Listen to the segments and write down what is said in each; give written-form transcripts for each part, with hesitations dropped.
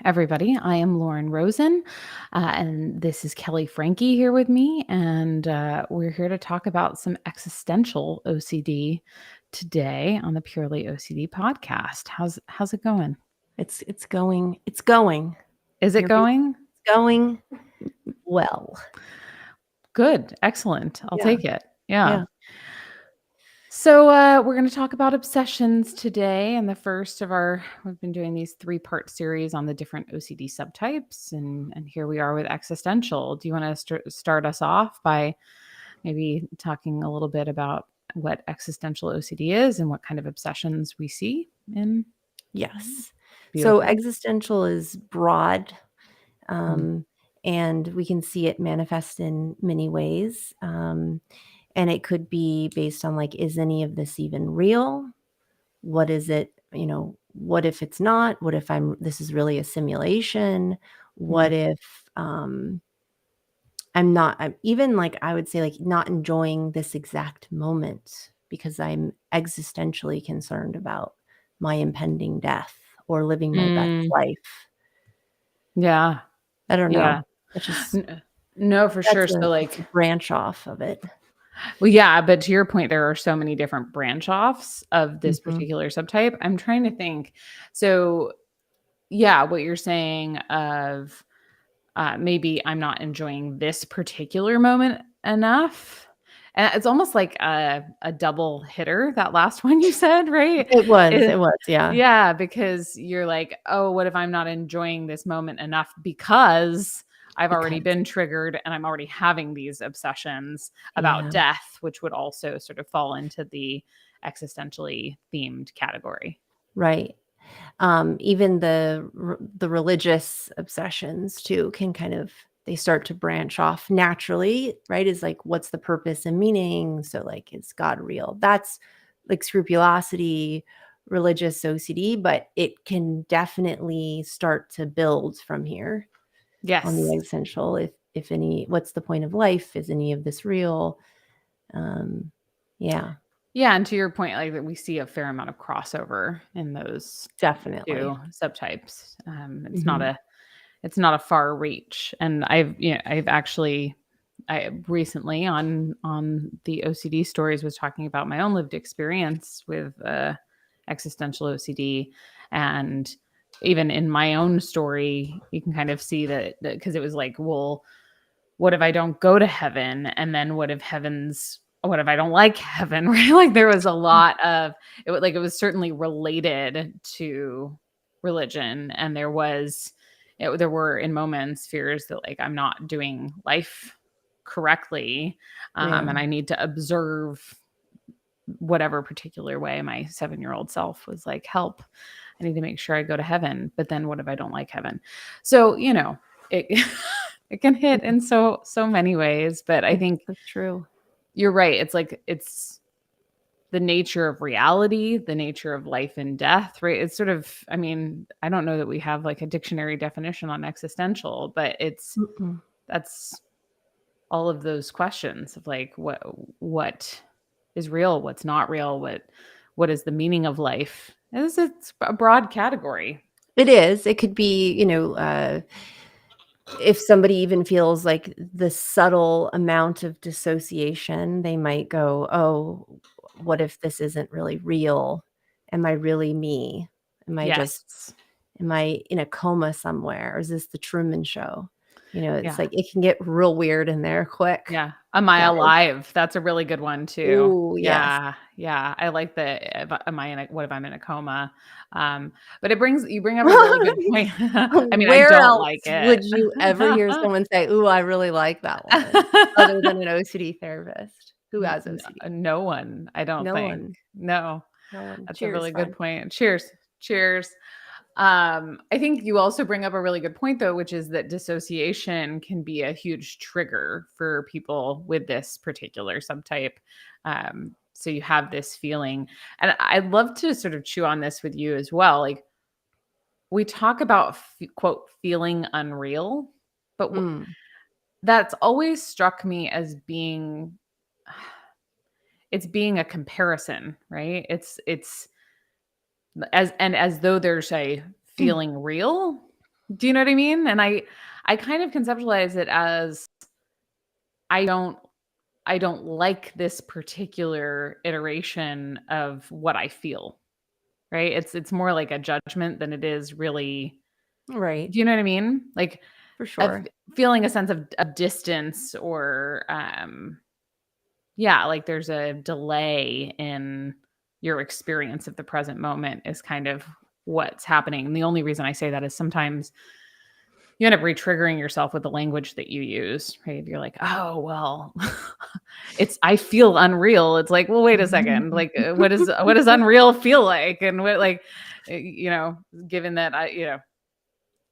everybody. I am Lauren Rosen, and this is Kelley Frankie here with me, and we're here to talk about some existential OCD today on the Purely OCD podcast. How's it going? It's going. Is it Here we going? It's going well. Good, excellent. I'll Yeah. take it. Yeah. Yeah. So we're going to talk about obsessions today, and we've been doing these 3-part series on the different OCD subtypes, and here we are with existential. Do you want to start us off by maybe talking a little bit about what existential OCD is and what kind of obsessions we see in? Yes. So Beautiful. existential is broad, Mm. and we can see it manifest in many ways. And it could be based on is any of this even real? What is it? What if it's not? What if this is really a simulation? What Mm. if I'm even I would say not enjoying this exact moment because I'm existentially concerned about my impending death or living my best Mm. life. Yeah. I don't Yeah. know. It's just No, for sure. So that's a branch off of it. well, yeah, but to your point, there are so many different branch offs of this Mhm. particular subtype. I'm trying to think. So, yeah, what you're saying of maybe I'm not enjoying this particular moment enough. And it's almost like a double hitter, that last one you said, right? It was, yeah. Yeah, because you're like, oh, what if I'm not enjoying this moment enough because I've already Because been triggered and I'm already having these obsessions about yeah, death, which would also sort of fall into the existentially themed category. right. Even the religious obsessions too can they start to branch off naturally, right? Is what's the purpose and meaning? So is God real? That's scrupulosity, religious OCD, but it can definitely start to build from here on the Yes. existential. If any, what's the point of life? Is any of this real? Um, yeah, Yeah, and to your point, like that we see a fair amount of crossover in those definitely. two subtypes. Hmm. It's not a far reach. And I've actually I recently on the OCD stories was talking about my own lived experience with existential OCD, and even in my own story, you can kind of see that because it was like, well, what if I don't go to heaven? And then what if I don't like heaven? Right? Like there was a lot of it was certainly related to religion. And there were in moments fears that like I'm not doing life correctly. Yeah, And I need to observe whatever particular way my 7-year-old self was like, help, I need to make sure I go to heaven. But then what if I don't like heaven? So, it it can hit in so many ways. But I think that's true. you're right. It's like it's the nature of reality, the nature of life and death, right? It's sort of, I mean, I don't know that we have like a dictionary definition on existential, but Mm-mm. that's all of those questions of like what is real, what's not real, what is the meaning of life? It's a broad category. It is. It could be, if somebody even feels like the subtle amount of dissociation, they might go, oh, what if this isn't really real? Am I really me? Yes. Am I in a coma somewhere? Or is this the Truman Show? It's Yeah. it can get real weird in there quick, Yeah. Am I guys. alive? That's a really good one too. Oh, yes. Yeah. Yeah. I like the what if I'm in a coma? But you bring up a really good point. I mean, I Where don't else like it. would you ever hear someone say, "Ooh, I really like that one," other than an OCD therapist who has OCD? No one, I don't No think. one. No. No one. That's a Cheers, really good friend. point. Cheers. Cheers. I think you also bring up a really good point, though, which is that dissociation can be a huge trigger for people with this particular subtype. So you have this feeling, and I'd love to sort of chew on this with you as well. Like we talk about quote feeling unreal, but Mm. that's always struck me as being it's being a comparison, right? It's as though there's a feeling real, Do you know what I mean? And I kind of conceptualize it as I don't I don't like this particular iteration of what I feel, right? It's more like a judgment than it is really. Right. Do you know what I mean? Like For of sure. feeling a sense of distance or yeah, like there's a delay in your experience of the present moment is kind of what's happening. And the only reason I say that is sometimes you end up re-triggering yourself with the language that you use, right? You're like, oh well, it's I feel unreal. It's like, well, wait a second. Like, what does unreal feel like? And what like, given that I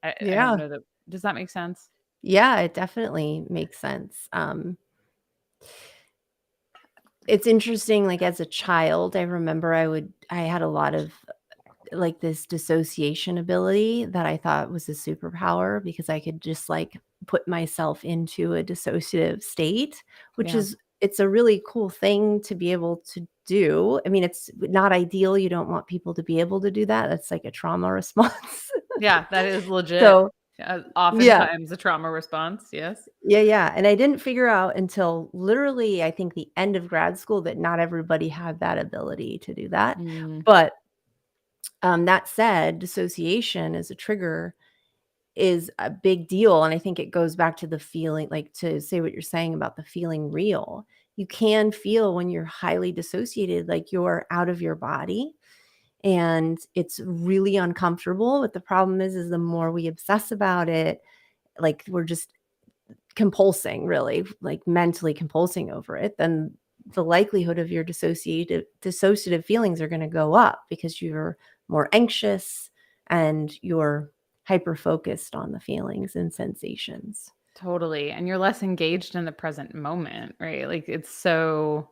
don't Yeah. know that. Does that make sense? Yeah, it definitely makes sense. It's interesting, like, as a child, I remember I had a lot of, like, this dissociation ability that I thought was a superpower because I could just, like, put myself into a dissociative state, which Yeah. is it's a really cool thing to be able to do. I mean, it's not ideal, you don't want people to be able to do that, that's like a trauma response. Yeah, that is legit. So yeah. Oftentimes a trauma response. Yes. Yeah, yeah, and I didn't figure out until literally, I think, the end of grad school that not everybody had that ability to do that, Mm, but, that said, dissociation as a trigger is a big deal, and I think it goes back to the feeling like, to say what you're saying about the feeling real. You can feel when you're highly dissociated, like you're out of your body, and it's really uncomfortable, but the problem is the more we obsess about it, like, we're just compulsing, really, like mentally compulsing over it, then the likelihood of your dissociative feelings are going to go up because you're more anxious and you're hyper focused on the feelings and sensations. totally. And you're less engaged in the present moment, right? Like it's so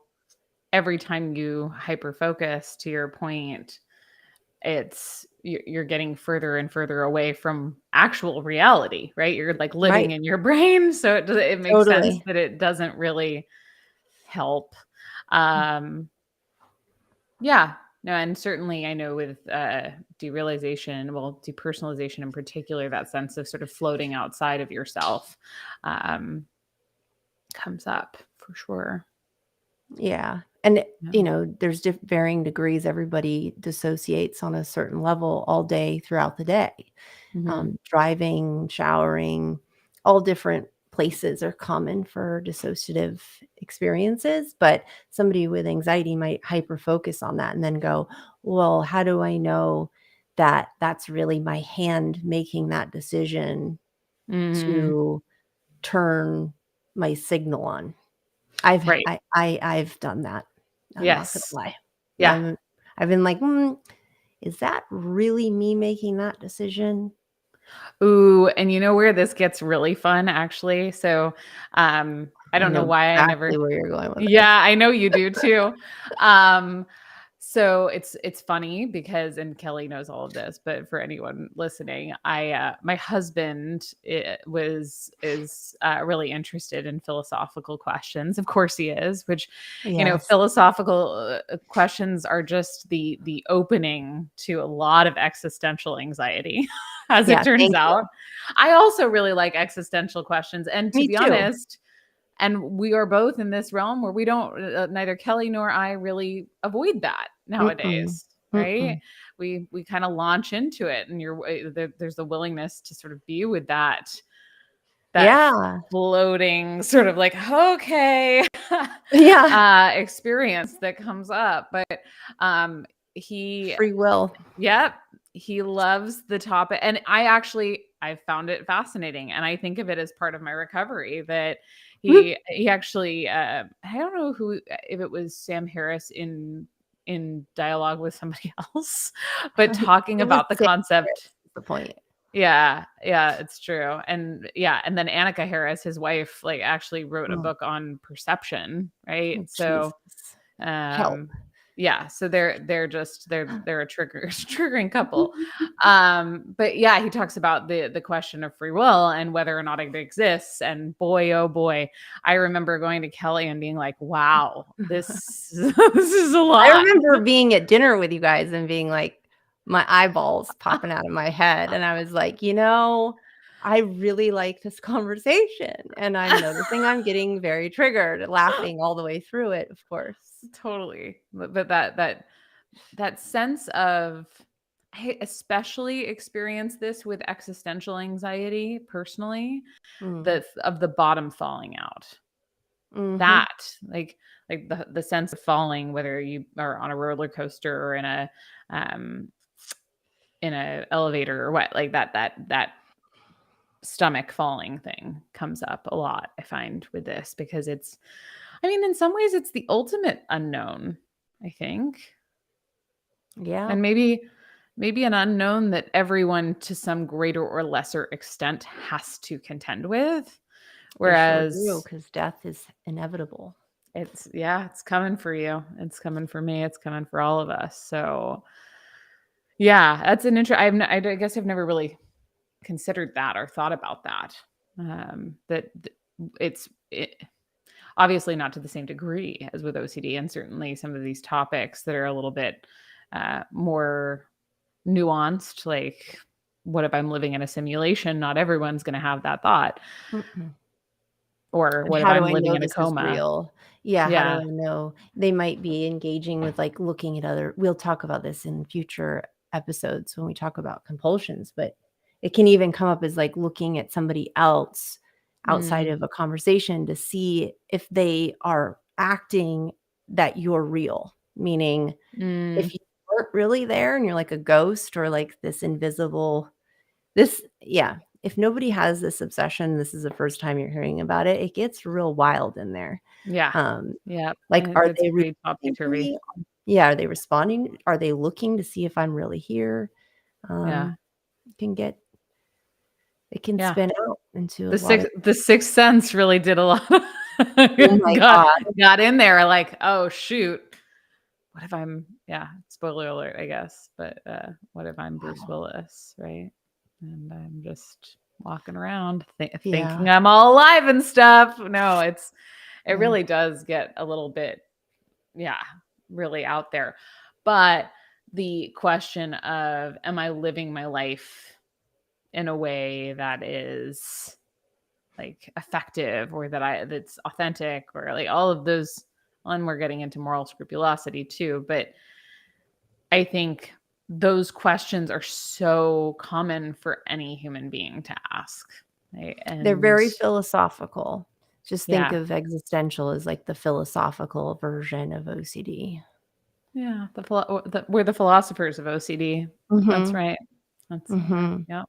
every time you hyper focus to your point, you're getting further and further away from actual reality, right? You're like living Right. in your brain. So it makes sense Totally. that it doesn't really help. Um, Yeah. No, and certainly I know with derealization, well, depersonalization in particular, that sense of sort of floating outside of yourself um, comes up for sure. Yeah. And, Yeah. there's varying degrees. Everybody dissociates on a certain level all day throughout the day. Hmm. Driving, showering, all different places are common for dissociative experiences. But somebody with anxiety might hyper focus on that and then go, well, how do I know that that's really my hand making that decision Hmm. to turn my signal on? Right. I've done that. I'm not gonna Yes. lie. Yeah. I've been like, is that really me making that decision?" Ooh, and you know where this gets really fun, actually? So I I don't know know why I exactly never. where you're going with this. Yeah, I know you do too. Um, so it's funny because and Kelly knows all of this, but for anyone listening, my husband is really interested in philosophical questions. Of course he is, which Yes. philosophical questions are just the opening to a lot of existential anxiety, as it Yeah, turns thank you. out. I also really like existential questions, and to Me be too. honest, and we are both in this realm where we don't neither Kelly nor I really avoid that Mm-mm. nowadays, right? Mm-mm. We kind of launch into it, and there's the willingness to sort of be with that Yeah. floating sort of like okay Yeah. experience that comes up. But he Free will. yep, he loves the topic, and I found it fascinating, and I think of it as part of my recovery that he actually I don't know who if it was Sam Harris in dialogue with somebody else, but talking It was about the Sam concept. Harris is the point. Yeah, yeah, it's true. And yeah, and then Annika Harris, his wife, like actually wrote a Oh, book on perception, right? oh, So Jesus. Help. um yeah, so they're a triggering couple. But yeah, he talks about the question of free will and whether or not it exists. And boy, oh boy, I remember going to Kelly and being like, wow, this this is a I lot. remember being at dinner with you guys and being like, my eyeballs popping out of my head. And I was like, I really like this conversation. And I'm noticing I'm getting very triggered, laughing all the way through it, of course. Totally. But that sense of, I especially experience this with existential anxiety personally, Mm. of the bottom falling out. Mm-hmm. That like the sense of falling, whether you are on a roller coaster or um in a elevator or what, like that stomach falling thing comes up a lot, I find, with this, because in some ways it's the ultimate unknown, I think. Yeah, And maybe an unknown that everyone to some greater or lesser extent has to contend with. they sure do, Whereas because death is inevitable. it's coming for you. It's coming for me. It's coming for all of us. So yeah, that's an I guess I've never really considered that or thought about that. It obviously not to the same degree as with OCD, and certainly some of these topics that are a little bit more nuanced, like what if I'm living in a simulation? Not everyone's going to have that thought. Mm-mm. Or And what if how do I'm I living know in a this is coma? real? Yeah, how do Yeah. I know? They might be engaging with, like, looking at other we'll talk about this in future episodes when we talk about compulsions, but it can even come up as, like, looking at somebody else outside Mm, of a conversation to see if they are acting that you're real, meaning mm, if you weren't really there and you're like a ghost or like this invisible yeah, if nobody has this obsession, this is the first time you're hearing about it, it gets real wild in there. yeah. Um, Yeah. like, It are gets they pretty responding to topsy-turvy. me? Yeah, are they responding? Are they looking to see if I'm really here? Yeah. It can get it can Yeah. spin out into a The lot sixth of the sixth sense really did a lot. oh my got god. got in there like, oh shoot. What if I'm, yeah, spoiler alert, I guess, but what if I'm Bruce Wow. Willis, right? And I'm just walking around Yeah, thinking I'm all alive and stuff. No, it yeah. really does get a little bit, yeah, really out there. But the question of, am I living my life in a way that is like effective, or that's authentic, or like all of those, and we're getting into moral scrupulosity too, but I think those questions are so common for any human being to ask, right? They're And very philosophical. Just think yeah, of existential as, like, the philosophical version of OCD. yeah, we're the philosophers of OCD. That's Mhm, right. That's mhm, yeah.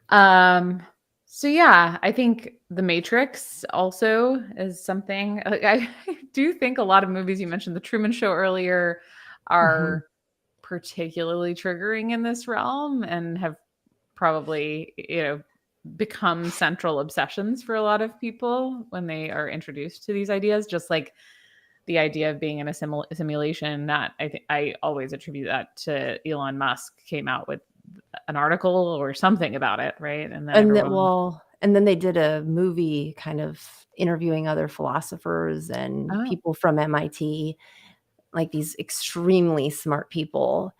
Um. So yeah, I think The Matrix also is something. Like, I do think a lot of movies, you mentioned The Truman Show earlier, mhm. are particularly triggering in this realm and have probably, become central obsessions for a lot of people when they are introduced to these ideas, just like the idea of being in a simulation. That I think I always attribute that to Elon Musk came out with an article or something about it, right? And then everyone, And then they did a movie kind of interviewing other philosophers and oh, people from MIT, like these extremely smart people.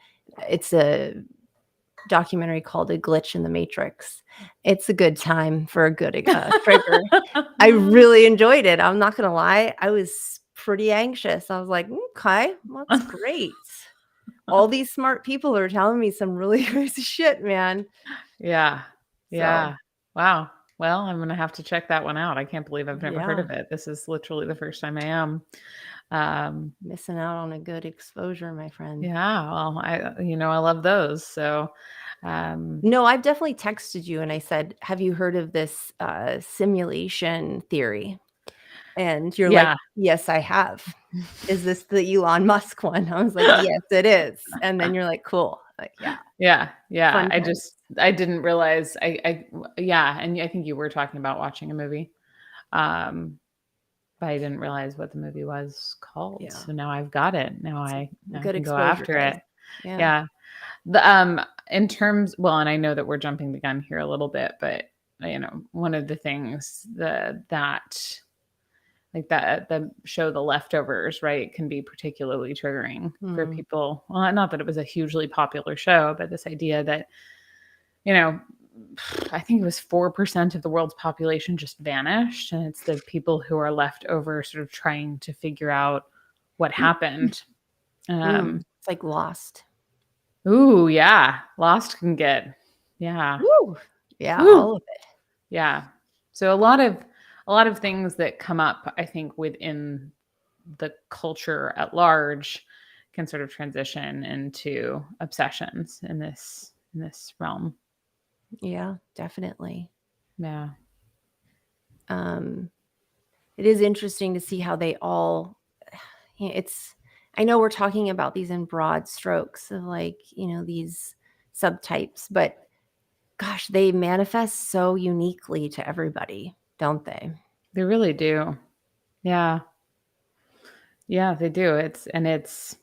It's a documentary called A Glitch in the Matrix. It's a good time for a good, trigger. I really enjoyed it, I'm not gonna lie, I was pretty anxious. I was like, "Okay, that's great. All these smart people are telling me some really crazy shit, man." yeah, So, yeah, wow. Well, I'm gonna have to check that one out. I can't believe I've never heard yeah, of it. This is literally the first time I am. Um, missing out on a good exposure, my friend. yeah, well, I love those. So, um, No, I've definitely texted you and I said, "Have you heard of this, simulation theory?" And you're like, yeah, "Yes, I have." "Is this the Elon Musk one?" I was like, "Yes, it is." And then you're like, "Cool." Like, yeah, yeah, yeah. fun times. I didn't realize. Yeah, and I think you were talking about watching a movie. Um, but I didn't realize what the movie was called. Yeah, So now I've got it. it's Now I good can go exposure, after guys. it. Yeah. Yeah. The in terms, well, and I know that we're jumping the gun here a little bit, but one of the things that like that the show The Leftovers, right, can be particularly triggering for Mm. people. Well, not that it was a hugely popular show, but this idea that, you know, I think it was 4% of the world's population just vanished, and it's the people who are left over sort of trying to figure out what happened. It's like Lost. Ooh, yeah. Lost can get, yeah. Woo! Yeah, Woo. all of it. Yeah. So a lot of things that come up, I think, within the culture at large can sort of transition into obsessions in this realm. Yeah, definitely. Yeah. Um, it is interesting to see how they all it's I know we're talking about these in broad strokes of like, these subtypes, but gosh, they manifest so uniquely to everybody, don't they? They really do. Yeah. Yeah, they do. It's It's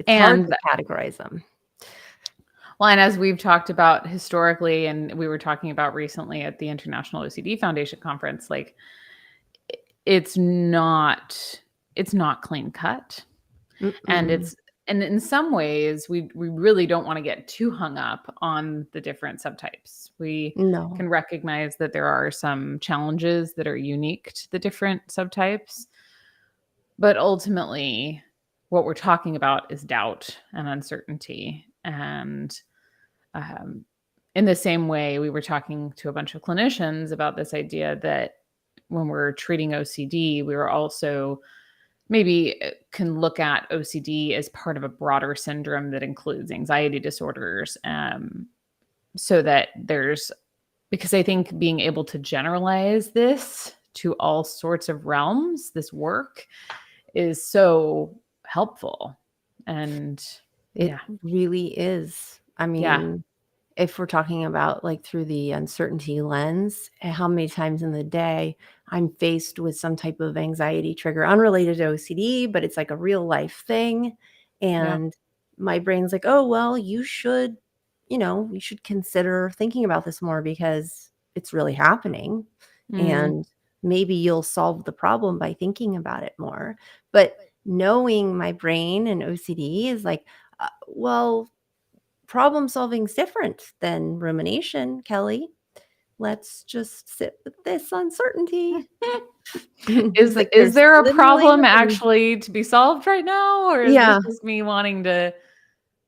hard and to categorize them. well, and as we've talked about historically, and we were talking about recently at the International OCD Foundation conference, like it's not it's not clean cut. And Mm-mm. and in some ways we really don't want to get too hung up on the different subtypes. We No. can recognize that there are some challenges that are unique to the different subtypes, but ultimately what we're talking about is doubt and uncertainty. And um, in the same way, we were talking to a bunch of clinicians about this idea that when we're treating OCD, we were also maybe can look at OCD as part of a broader syndrome that includes anxiety disorders. So that because I think being able to generalize this to all sorts of realms, this work is so helpful. And It yeah, really is. I yeah, mean, if we're talking about like through the uncertainty lens, how many times in the day I'm faced with some type of anxiety trigger unrelated to OCD, but it's like a real life thing. yeah. And my brain's like, oh, well, you should consider thinking about this more because it's really happening. Mm, And maybe you'll solve the problem by thinking about it more. But knowing my brain and OCD is like, well, problem solving is different than rumination, Kelley. Let's just sit with this uncertainty. It's like is there's there a literally problem nothing. actually to be solved right now, or is this Yeah. just me wanting to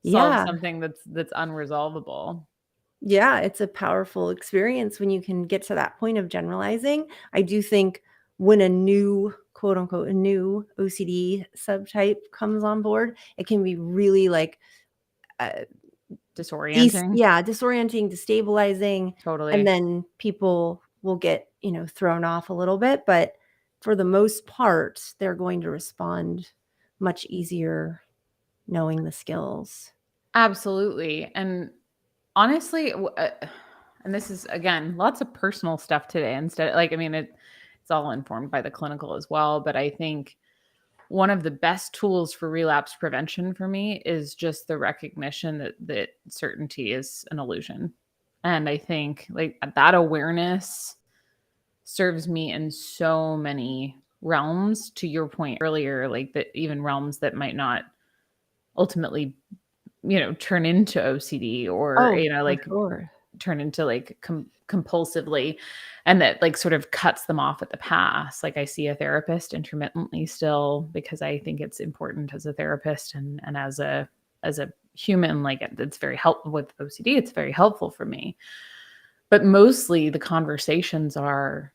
solve Yeah. something that's unresolvable? Yeah, it's a powerful experience when you can get to that point of generalizing. I do think when a new, quote unquote, a new OCD subtype comes on board, it can be really like uh, Disorienting. disorienting, destabilizing, and Totally. then people will get, thrown off a little bit, but for the most part, they're going to respond much easier knowing the skills. Absolutely. And honestly, and this is again lots of personal stuff today. Instead, like I mean, it's all informed by the clinical as well. But I think one of the best tools for relapse prevention for me is just the recognition that certainty is an illusion. And I think like that awareness serves me in so many realms. To your point earlier, like that even realms that might not ultimately turn into OCD, or Oh, for like sure. turn into like compulsively, and that like sort of cuts them off at the pass. Like I see a therapist intermittently still because I think it's important as a therapist and as a human. Like it's very helpful with OCD. It's very helpful for me. But mostly the conversations are,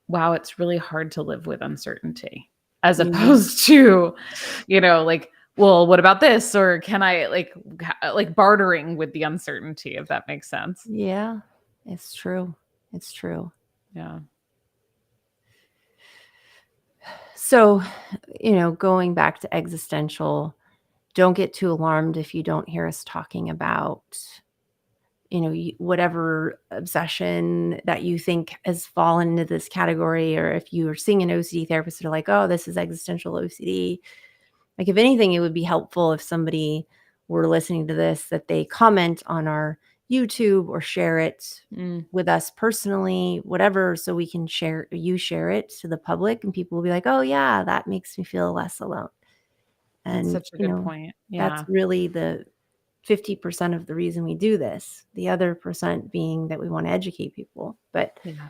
wow, it's really hard to live with uncertainty, as Yeah. opposed to, like, well, what about this? Or can I like bartering with the uncertainty, if that makes sense. Yeah. It's true. It's true. Yeah. So, going back to existential, don't get too alarmed if you don't hear us talking about whatever obsession that you think has fallen into this category, or if you are seeing an OCD therapist, they're like, oh, this is existential OCD. Like, if anything, it would be helpful if somebody were listening to this, that they comment on our YouTube or share it Mm, with us personally, whatever, so we can share it to the public and people will be like, "Oh yeah, that makes me feel less alone." that's And, such a good point. that's Yeah. really the 50% of the reason we do this. The other percent being that we want to educate people, but Yeah.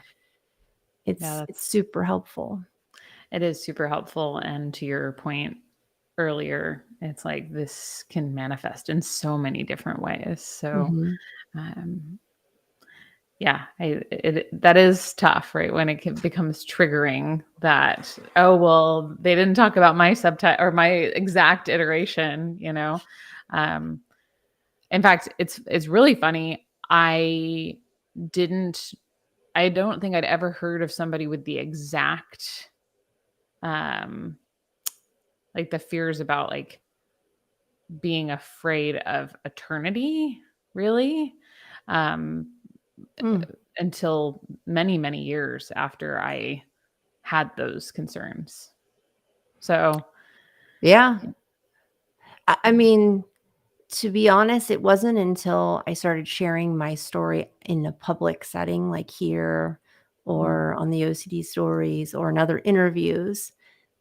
Yeah, it's super helpful. it is super helpful. And to your point earlier, it's like this can manifest in so many different ways. So, Mhm. um, yeah, that is tough, right? When becomes triggering that, oh, well, they didn't talk about my subtype or my exact iteration, you know? Um, in fact, it's really funny. Didn't, I don't think I'd ever heard of somebody with the exact, um, like the fears about like being afraid of eternity, really, um, Mm. until many, many years after I had those concerns. So, Yeah. I yeah. mean, to be honest, it wasn't until I started sharing my story in a public setting, like here Mm, or on the OCD stories or in other interviews,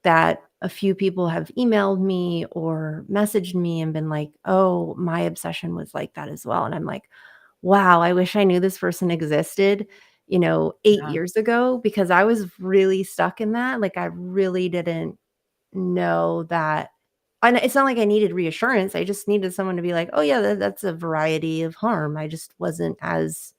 that a few people have emailed me or messaged me and been like, "Oh, my obsession was like that as well." And I'm like, "Wow, I wish I knew this person existed, 8 yeah, years ago because I was really stuck in that." Like I really didn't know that. And it's not like I needed reassurance, I just needed someone to be like, "Oh, yeah, that's a variety of harm." I just wasn't as,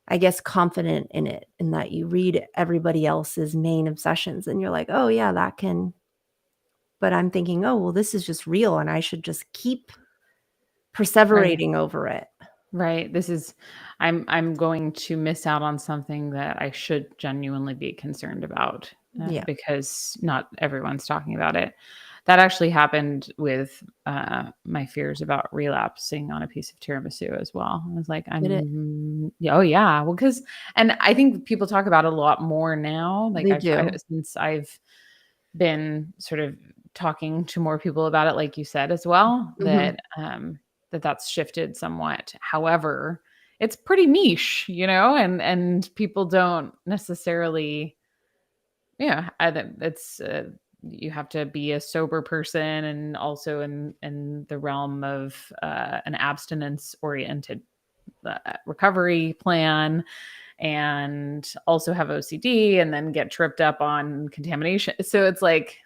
I guess, confident in it, in that you read everybody else's main obsessions and you're like, "Oh, yeah, that can," but I'm thinking, "Oh, well, this is just real and I should just keep right. perseverating over it." Right. I'm going to miss out on something that I should genuinely be concerned about, Yeah. because not everyone's talking about it. That actually happened with my fears about relapsing on a piece of tiramisu as well. I was like, Did it? yeah, oh yeah, well, because, and I think people talk about it a lot more now. Like They do. since I've been sort of talking to more people about it, like you said as well, Mhm. that's shifted somewhat. However, it's pretty niche, and people don't necessarily, it's you have to be a sober person, and also in the realm of an abstinence oriented recovery plan, and also have OCD, and then get tripped up on contamination. So it's like,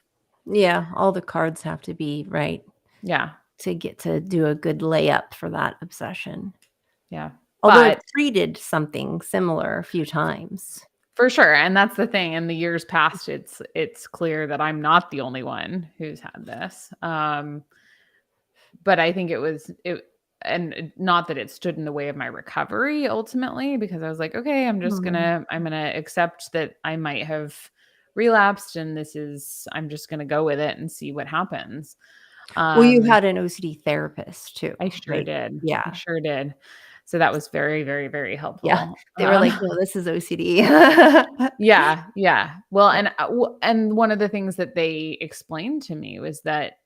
Yeah, all the cards have to be right yeah, to get to do a good layup for that obsession. yeah. Although I've But treated something similar a few times. for sure, and that's the thing. In the years past, it's clear that I'm not the only one who's had this. But I think and not that it stood in the way of my recovery ultimately, because I was like, okay, Mhm. I'm gonna accept that I might have relapsed, and I'm just gonna go with it and see what happens. Well, you Um, had an OCD therapist too, I sure right? did. I Yeah, sure did. So that was very, very, very yeah. helpful. They were like, "No, this is OCD." Yeah, yeah. Well, Yeah. and one of the things that they explained to me was that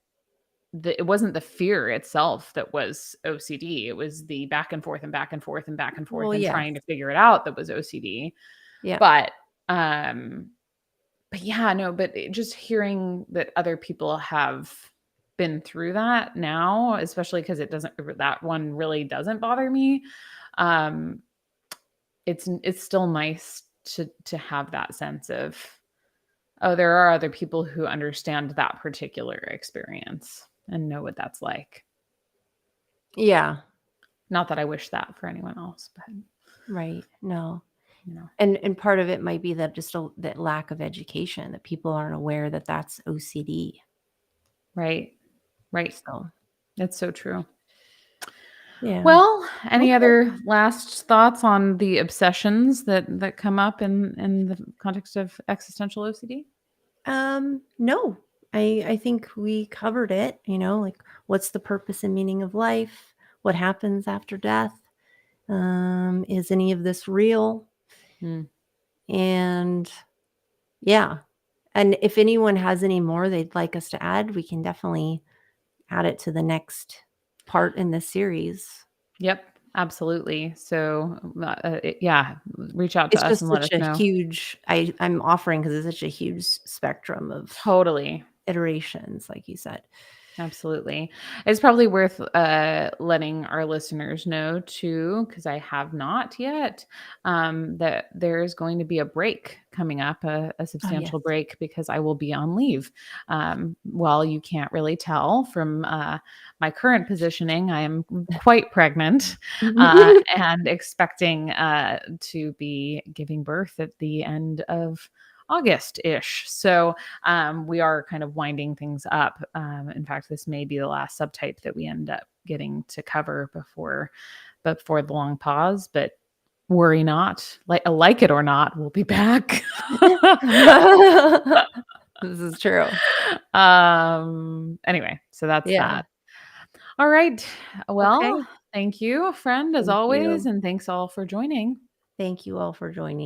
it wasn't the fear itself that was OCD. It was the back and forth and back and forth and back and forth Well, and yes. trying to figure it out that was OCD. Yeah. But um but yeah, no, but just hearing that other people have been through that now, especially because that one really doesn't bother me. Um it's still nice to have that sense of, oh, there are other people who understand that particular experience and know what that's like. Yeah, Not that I wish that for anyone else, but, right. No. you know. And part of it might be that just that lack of education, that people aren't aware that that's OCD. Right, right. So, That's so true. yeah. Well, any Okay. other last thoughts on the obsessions that come up in the context of existential OCD? No. I think we covered it, like what's the purpose and meaning of life? What happens after death? Is any of this real? Mm. And yeah. And if anyone has any more they'd like us to add, we can definitely add it to the next part in this series. Yep. Absolutely. So, yeah, reach out to It's us just and let us such a know. huge I'm offering because it's such a huge spectrum of Totally. iterations, like you said. Absolutely. It's probably worth letting our listeners know too, because I have not yet, that there's going to be a break coming up, a Oh, yes. substantial break, because I will be on leave. Well, you can't really tell from my current positioning. I am quite pregnant and expecting to be giving birth at the end of August ish. So, we are kind of winding things up. In fact, this may be the last subtype that we end up getting to cover before the long pause. But worry not, like it or not, we'll be back. This is true. Anyway, so that's Yeah. that. All right. Well, Okay. thank you, friend, as Thank always, you. and thanks all for joining. Thank you all for joining.